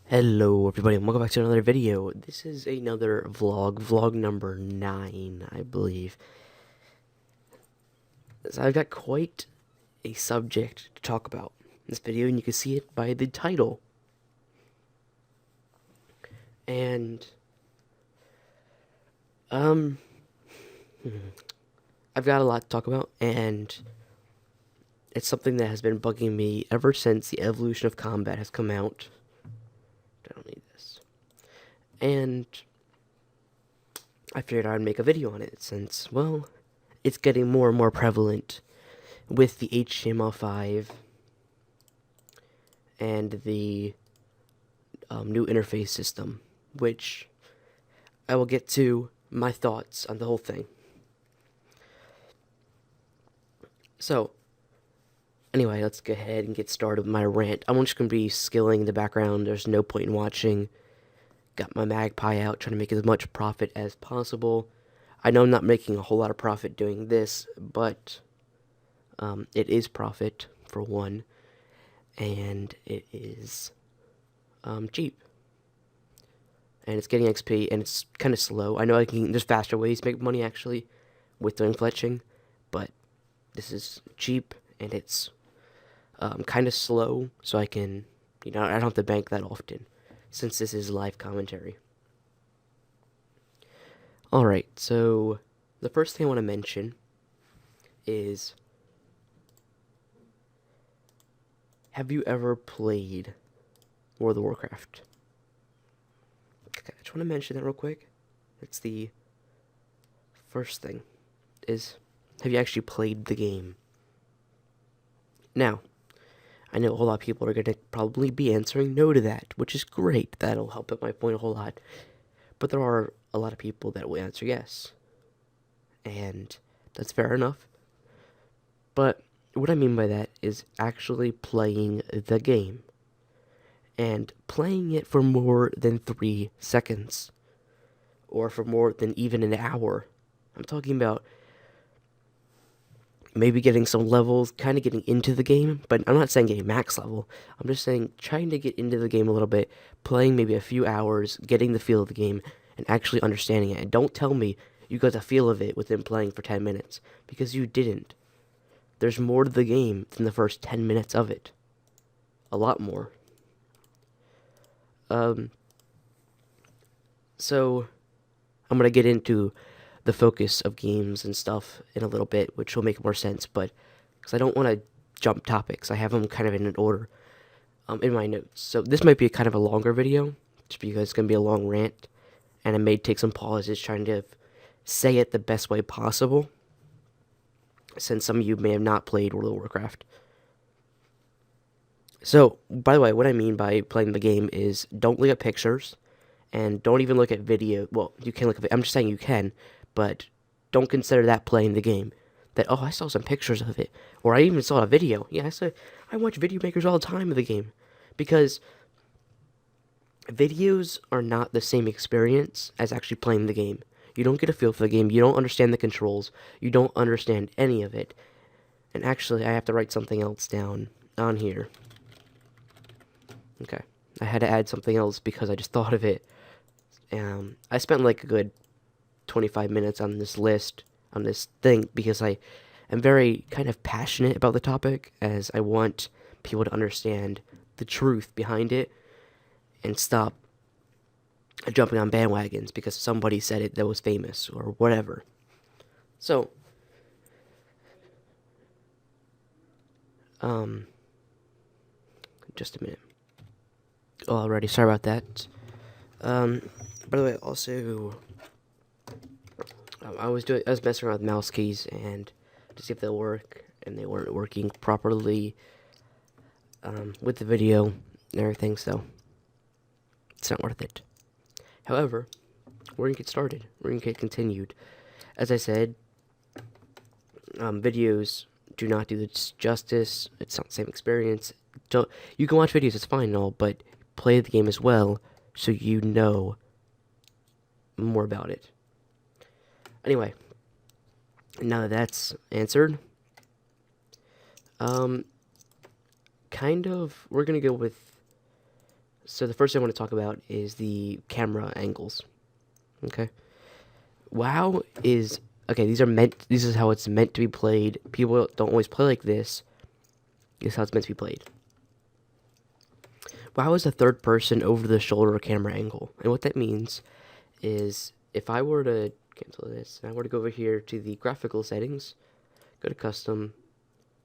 Hello everybody and welcome back to another video. This is another vlog number 9, I believe. So I've got quite a subject to talk about in this video, and you can see it by the title. And, um, I've got a lot to talk about, and it's something that has been bugging me ever since the evolution of combat has come out. I don't need this. And I figured I'd make a video on it since, well, it's getting more and more prevalent with the HTML5 and the new interface system, which I will get to my thoughts on the whole thing. So, anyway, let's go ahead and get started with my rant. I'm just going to be skilling in the background. There's no point in watching. Got my magpie out, trying to make as much profit as possible. I know I'm not making a whole lot of profit doing this, but it is profit, for one, and it is cheap. And it's getting XP, and it's kind of slow. I know there's faster ways to make money, actually, with doing fletching, but this is cheap, and it's kind of slow, so I can, I don't have to bank that often, since this is live commentary. Alright, so the first thing I want to mention is, have you ever played World of Warcraft? Okay, I just want to mention that real quick. That's the first thing, is, have you actually played the game? Now, I know a whole lot of people are going to probably be answering no to that, which is great. That'll help up my point a whole lot. But there are a lot of people that will answer yes. And that's fair enough. But what I mean by that is actually playing the game. And playing it for more than 3 seconds. Or for more than even an hour. I'm talking about maybe getting some levels, kind of getting into the game, but I'm not saying getting max level. I'm just saying trying to get into the game a little bit, playing maybe a few hours, getting the feel of the game, and actually understanding it. And don't tell me you got the feel of it within playing for 10 minutes, because you didn't. There's more to the game than the first 10 minutes of it. A lot more. So, I'm going to get into the focus of games and stuff in a little bit, which will make more sense, but because I don't want to jump topics, I have them kind of in an order in my notes. So this might be kind of a longer video, just because it's going to be a long rant, and I may take some pauses trying to say it the best way possible, since some of you may have not played World of Warcraft. So, by the way, what I mean by playing the game is don't look at pictures, and don't even look at video. Well, you can look at it. I'm just saying you can, but don't consider that playing the game. That, oh, I saw some pictures of it, or I even saw a video. Yeah, I watch video makers all the time of the game, because videos are not the same experience as actually playing the game. You don't get a feel for the game. You don't understand the controls. You don't understand any of it. And actually, I have to write something else down on here. Okay, I had to add something else because I just thought of it. I spent like a good 25 minutes on this list, on this thing, because I am very kind of passionate about the topic, as I want people to understand the truth behind it and stop jumping on bandwagons because somebody said it that was famous or whatever. So, just a minute. Oh, already, sorry about that. By the way, also, I was messing around with mouse keys and to see if they'll work, and they weren't working properly with the video and everything, so it's not worth it. However, we're gonna get started. We're gonna get continued. As I said, videos do not do this justice. It's not the same experience. You can watch videos, it's fine and all, but play the game as well, so you know more about it. Anyway, now that that's answered, we're gonna go with So the first thing I want to talk about is the camera angles. Okay. WoW is okay. This is how it's meant to be played. People don't always play like this. This is how it's meant to be played. WoW is a third-person over-the-shoulder camera angle, and what that means is if I were to cancel this, and I were to go over here to the graphical settings, go to custom,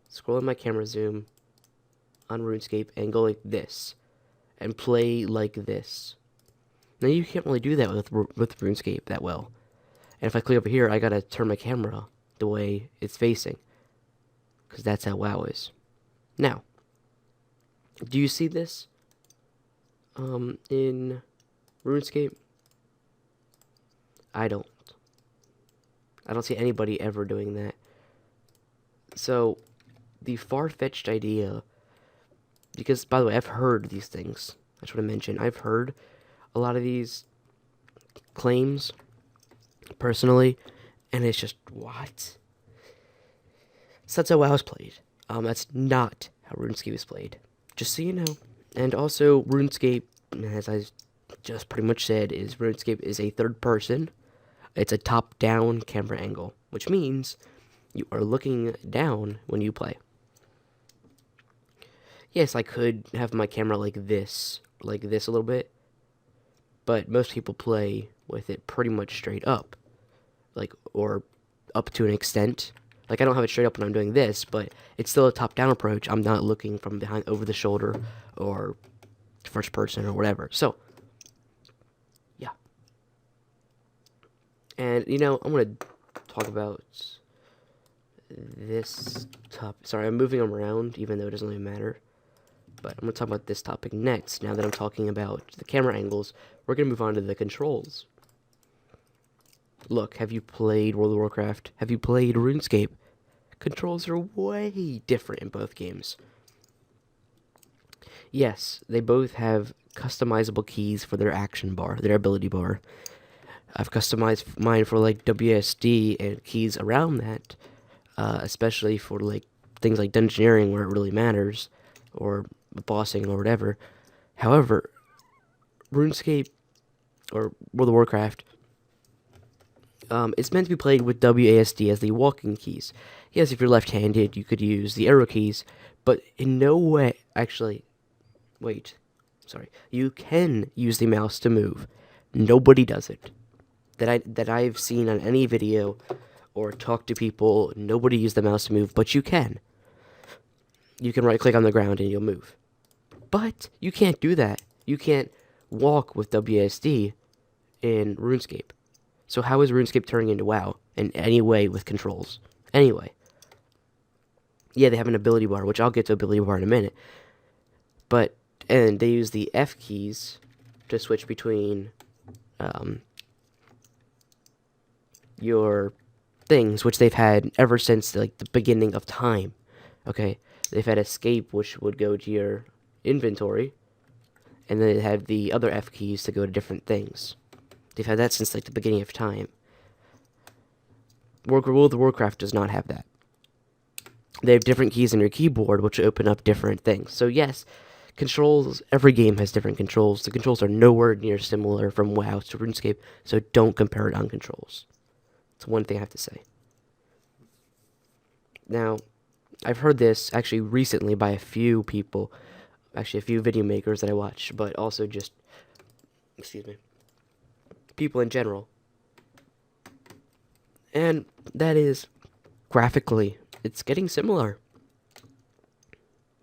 scroll in my camera zoom on RuneScape, and go like this, and play like this. Now you can't really do that with RuneScape that well. And if I click over here, I gotta turn my camera the way it's facing, because that's how WoW is. Now, do you see this in RuneScape? I don't see anybody ever doing that. So the far-fetched idea, because by the way, I've heard these things. I just want to mention, I've heard a lot of these claims personally, and it's just, what? So that's how WoW is played. That's not how RuneScape is played. Just so you know. And also, RuneScape, as I just pretty much said, is RuneScape is a third person. It's a top-down camera angle, which means you are looking down when you play. Yes, I could have my camera like this a little bit, but most people play with it pretty much straight up, or up to an extent. Like, I don't have it straight up when I'm doing this, but it's still a top-down approach. I'm not looking from behind, over the shoulder, or first person, or whatever. So, yeah. And, you know, I'm going to talk about this topic. Sorry, I'm moving them around, even though it doesn't really matter. But I'm going to talk about this topic next. Now that I'm talking about the camera angles, we're going to move on to the controls. Look, have you played World of Warcraft? Have you played RuneScape? Controls are way different in both games. Yes, they both have customizable keys for their action bar, their ability bar. I've customized mine for like WSD and keys around that, especially for like things like dungeoneering where it really matters, or bossing or whatever. However, RuneScape or World of Warcraft, it's meant to be played with WASD as the walking keys. Yes, if you're left-handed, you could use the arrow keys, but in no way, actually, wait, sorry, you can use the mouse to move. Nobody does it. That I've seen on any video or talked to people, nobody used the mouse to move, but you can. You can right-click on the ground and you'll move. But you can't do that. You can't walk with WASD in RuneScape. So how is RuneScape turning into WoW in any way with controls? Anyway. Yeah, they have an ability bar, which I'll get to ability bar in a minute. And they use the F keys to switch between your things, which they've had ever since like the beginning of time. Okay? They've had escape, which would go to your inventory, and then they have the other F keys to go to different things. They've had that since like the beginning of time. World of Warcraft does not have that. They have different keys on your keyboard, which open up different things. So yes, controls, every game has different controls. The controls are nowhere near similar from WoW to RuneScape, so don't compare it on controls. It's one thing I have to say. Now, I've heard this actually recently by a few people, actually a few video makers that I watch, but also just, people in general. And that is, graphically, it's getting similar.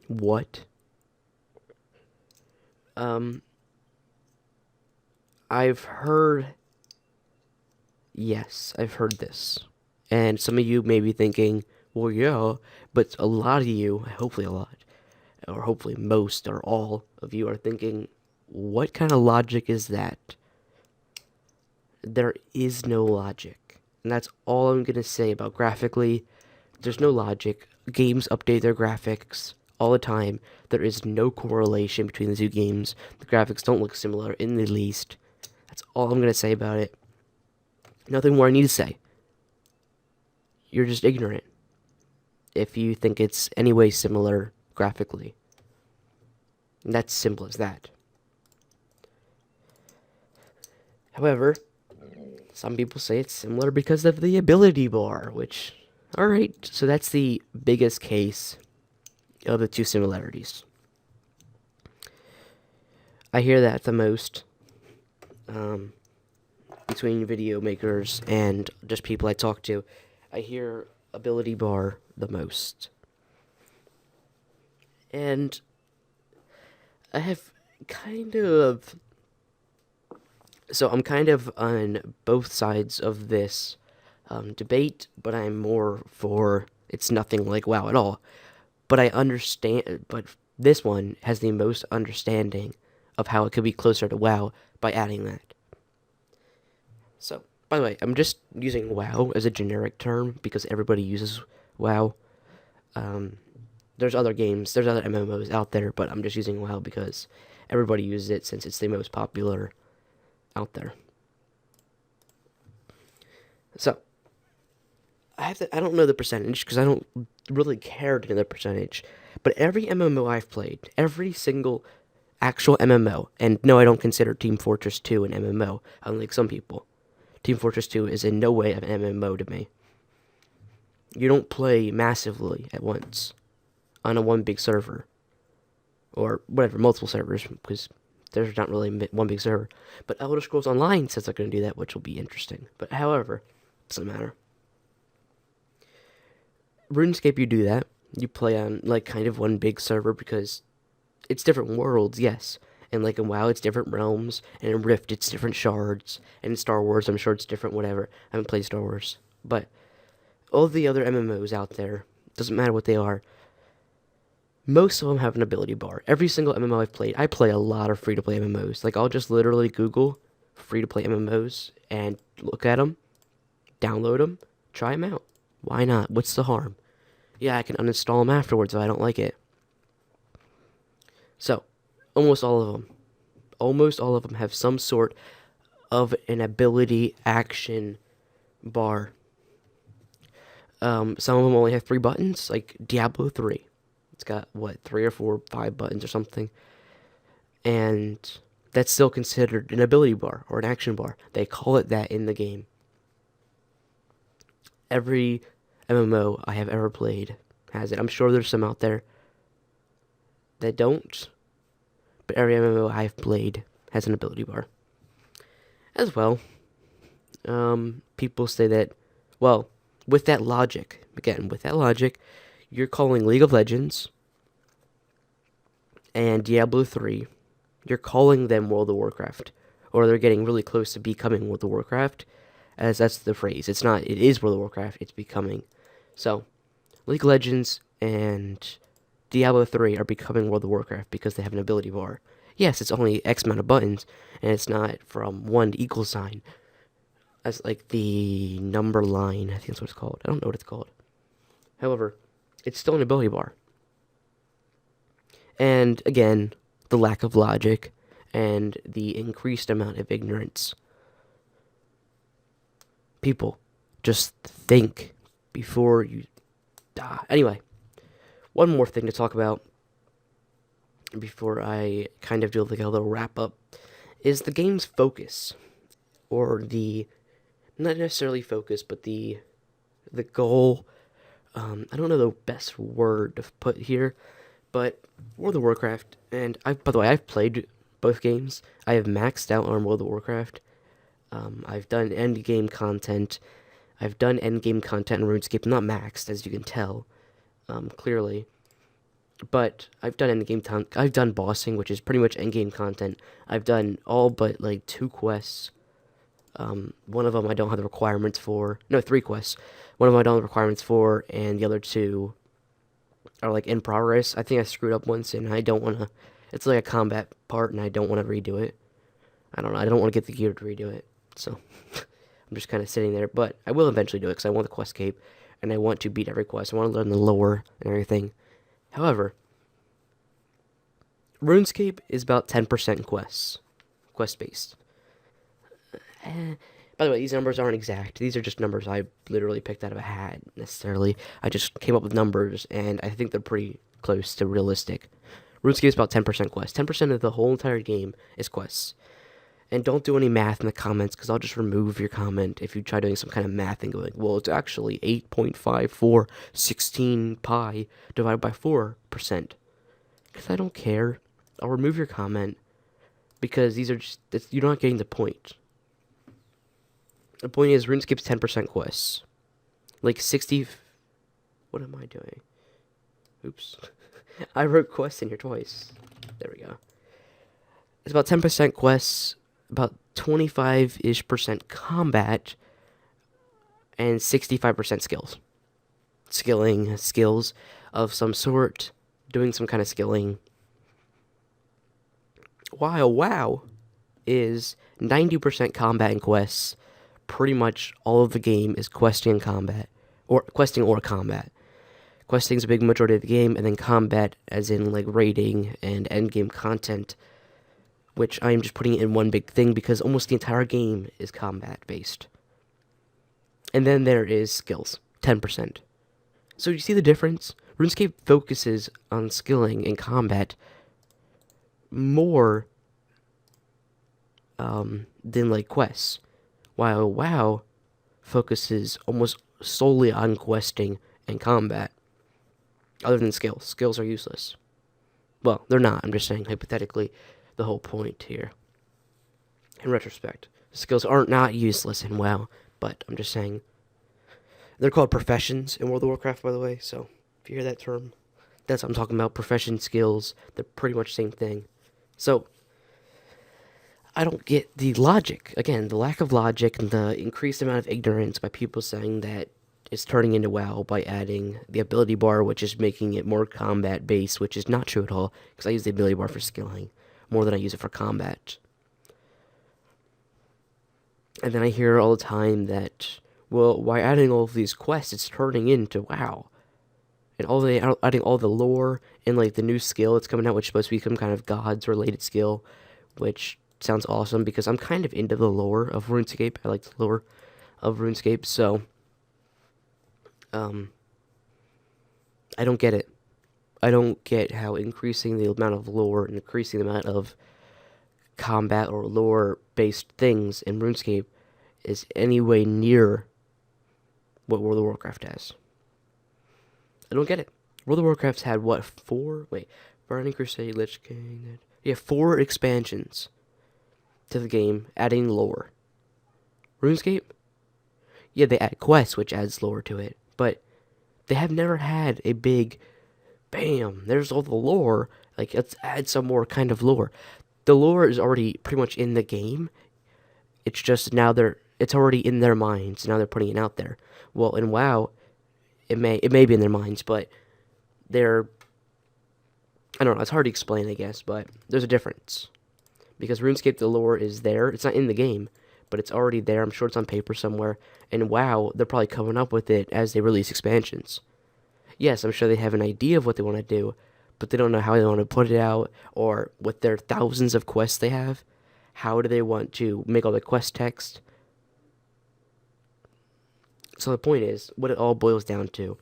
What? I've heard, yes, I've heard this. And some of you may be thinking, well, yeah, but a lot of you, hopefully a lot, or hopefully most or all of you are thinking, what kind of logic is that? There is no logic. And that's all I'm going to say about graphically. There's no logic. Games update their graphics all the time. There is no correlation between the two games. The graphics don't look similar in the least. That's all I'm going to say about it. Nothing more I need to say. You're just ignorant if you think it's any way similar graphically. And that's simple as that. However, some people say it's similar because of the ability bar, which, alright, so that's the biggest case of the two similarities. I hear that the most between video makers and just people I talk to. I hear ability bar the most. And I have kind of... So I'm kind of on both sides of this debate, but I'm more for it's nothing like WoW at all. But I understand, but this one has the most understanding of how it could be closer to WoW by adding that. So, by the way, I'm just using WoW as a generic term because everybody uses WoW. There's other games, there's other MMOs out there, but I'm just using WoW because everybody uses it since it's the most popular out there. So, I don't know the percentage because I don't really care to know the percentage, but every MMO I've played, every single actual MMO, and no, I don't consider Team Fortress 2 an MMO, unlike some people. Team Fortress 2 is in no way an MMO to me. You don't play massively at once on a one big server, or whatever, multiple servers, because there's not really one big server. But Elder Scrolls Online says they're going to do that, which will be interesting. But however, it doesn't matter. RuneScape, you do that. You play on, like, kind of one big server because it's different worlds, yes. And, like, in WoW, it's different realms. And in Rift, it's different shards. And in Star Wars, I'm sure it's different, whatever. I haven't played Star Wars. But all the other MMOs out there, doesn't matter what they are, most of them have an ability bar. Every single MMO I've played, I play a lot of free-to-play MMOs. Like, I'll just literally Google free-to-play MMOs and look at them, download them, try them out. Why not? What's the harm? Yeah, I can uninstall them afterwards if I don't like it. So, almost all of them have some sort of an ability action bar. Some of them only have 3 buttons, like Diablo 3. It's got, 3 or 4, 5 buttons or something. And that's still considered an ability bar or an action bar. They call it that in the game. Every MMO I have ever played has it. I'm sure there's some out there that don't, but every MMO I've played has an ability bar. As well, people say that, well, with that logic, you're calling League of Legends and Diablo 3, you're calling them World of Warcraft, or they're getting really close to becoming World of Warcraft, as that's the phrase. It is World of Warcraft, it's becoming. So, League of Legends and Diablo 3 are becoming World of Warcraft because they have an ability bar. Yes, it's only X amount of buttons, and it's not from 1 to equal sign, as like the number line, I think that's what it's called. I don't know what it's called. However, it's still an ability bar. And again, the lack of logic and the increased amount of ignorance. People, just think before you die. Anyway, one more thing to talk about before I kind of do like a little wrap up is the game's focus, or the, not necessarily focus, but the goal. I don't know the best word to put here, but World of Warcraft, and by the way, I've played both games. I have maxed out on World of Warcraft. I've done end game content. I've done end game content in RuneScape. Not maxed, as you can tell, clearly. But I've done end game. I've done bossing, which is pretty much end game content. I've done all but like 2 quests. One of them I don't have the requirements for. No, 3 quests. One of them I don't have the requirements for, and the other 2 are like in progress. I think I screwed up once, and I don't want to. It's like a combat part, and I don't want to redo it. I don't know. I don't want to get the gear to redo it. So I'm just kind of sitting there, but I will eventually do it because I want the quest cape, and I want to beat every quest. I want to learn the lore and everything. However, RuneScape is about 10% quest-based. By the way, these numbers aren't exact. These are just numbers I literally picked out of a hat, necessarily. I just came up with numbers, and I think they're pretty close to realistic. RuneScape is about 10% quest. 10% of the whole entire game is quests. And don't do any math in the comments, because I'll just remove your comment if you try doing some kind of math and going, well, it's actually 8.5416 pi divided by 4%. Because I don't care. I'll remove your comment, because these are just, you're not getting the point. The point is, RuneScape's 10% quests. Like 60... What am I doing? Oops. I wrote quests in here twice. There we go. It's about 10% quests, about 25-ish% combat, and 65% skills. Skills of some sort, doing some kind of skilling. While WoW is 90% combat and quests, pretty much all of the game is questing and combat. Or questing or combat. Questing is a big majority of the game, and then combat, as in like raiding and endgame content, which I am just putting it in one big thing because almost the entire game is combat based. And then there is skills, 10%. So you see the difference? RuneScape focuses on skilling and combat more than like quests, while WoW focuses almost solely on questing and combat. Other than skills. Skills are useless. Well, they're not. I'm just saying, hypothetically, the whole point here. In retrospect, skills aren't not useless in WoW, but I'm just saying, they're called professions in World of Warcraft, by the way, so if you hear that term, that's what I'm talking about. Profession, skills, they're pretty much the same thing. So, I don't get the logic. Again, the lack of logic and the increased amount of ignorance by people saying that it's turning into WoW by adding the ability bar, which is making it more combat based, which is not true at all, because I use the ability bar for skilling more than I use it for combat. And then I hear all the time that, well, by adding all of these quests, it's turning into WoW. And adding all the lore and like the new skill that's coming out, which is supposed to be some kind of gods related skill, which sounds awesome because I'm kind of into the lore of RuneScape. I like the lore of RuneScape, so I don't get it. I don't get how increasing the amount of lore and increasing the amount of combat or lore-based things in RuneScape is any way near what World of Warcraft has. I don't get it. World of Warcraft's had, what, 4? Wait. Burning Crusade, Lich King... Yeah, 4 expansions to the game, adding lore. RuneScape? Yeah, they add quests, which adds lore to it. But they have never had a big, bam, there's all the lore. Like, let's add some more kind of lore. The lore is already pretty much in the game. It's just now it's already in their minds. Now they're putting it out there. Well, in WoW, it may be in their minds, but I don't know, it's hard to explain, I guess, but there's a difference. Because RuneScape, the lore is there. It's not in the game, but it's already there. I'm sure it's on paper somewhere. And WoW, they're probably coming up with it as they release expansions. Yes, I'm sure they have an idea of what they want to do, but they don't know how they want to put it out, or with their thousands of quests they have, how do they want to make all the quest text? So the point is, what it all boils down to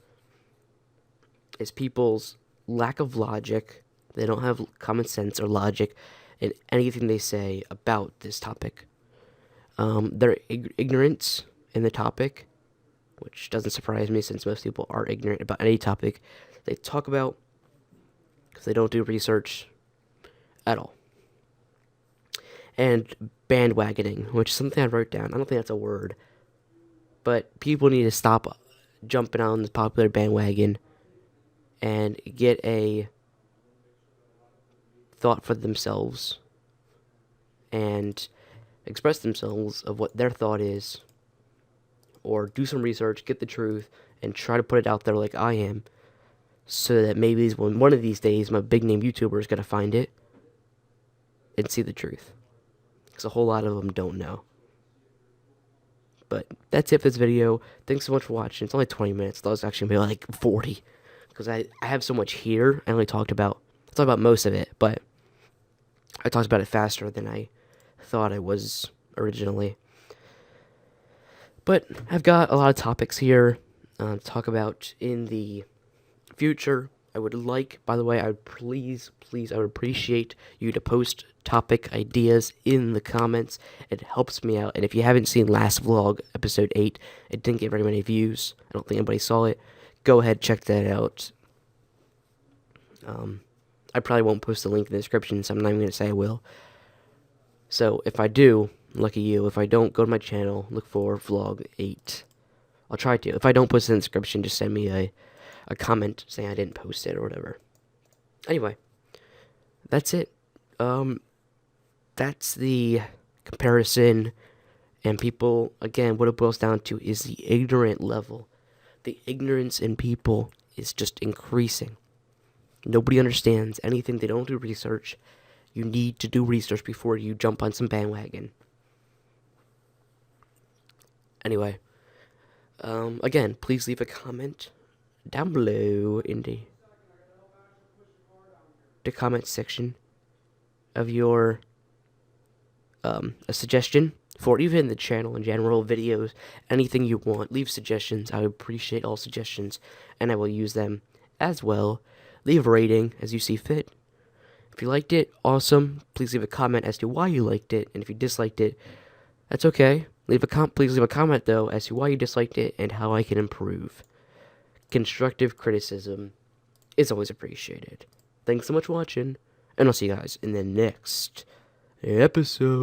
is people's lack of logic. They don't have common sense or logic in anything they say about this topic. Their ignorance in the topic, which doesn't surprise me since most people are ignorant about any topic they talk about, because they don't do research at all. And bandwagoning, which is something I wrote down. I don't think that's a word, but people need to stop jumping on the popular bandwagon and get a thought for themselves and express themselves of what their thought is, or do some research, get the truth, and try to put it out there like I am, so that maybe one of these days my big name YouTuber is going to find it and see the truth, because a whole lot of them don't know. But that's it for this video. Thanks so much for watching. It's only 20 minutes. I thought it was actually going to be like 40, because I have so much here. I talked about most of it, but I talked about it faster than I thought I was originally. But I've got a lot of topics here to talk about in the future, I would like, by the way, I would please, I would appreciate you to post topic ideas in the comments. It helps me out. And if you haven't seen last vlog, episode 8, it didn't get very many views. I don't think anybody saw it. Go ahead, check that out. I probably won't post the link in the description, so I'm not even going to say I will. So if I do, lucky you. If I don't, go to my channel, look for vlog 8. I'll try to. If I don't post it in the description, just send me a comment saying I didn't post it or whatever. Anyway, that's it. That's the comparison. And people, again, what it boils down to is the ignorant level. The ignorance in people is just increasing. Nobody understands anything. They don't do research. You need to do research before you jump on some bandwagon. Anyway, again, please leave a comment down below in the comment section of your a suggestion for even the channel in general, videos, anything you want. Leave suggestions. I would appreciate all suggestions, and I will use them as well. Leave a rating as you see fit. If you liked it, awesome. Please leave a comment as to why you liked it, and if you disliked it, that's okay. Please leave a comment though as to why you disliked it and how I can improve. Constructive criticism is always appreciated. Thanks so much for watching, and I'll see you guys in the next episode.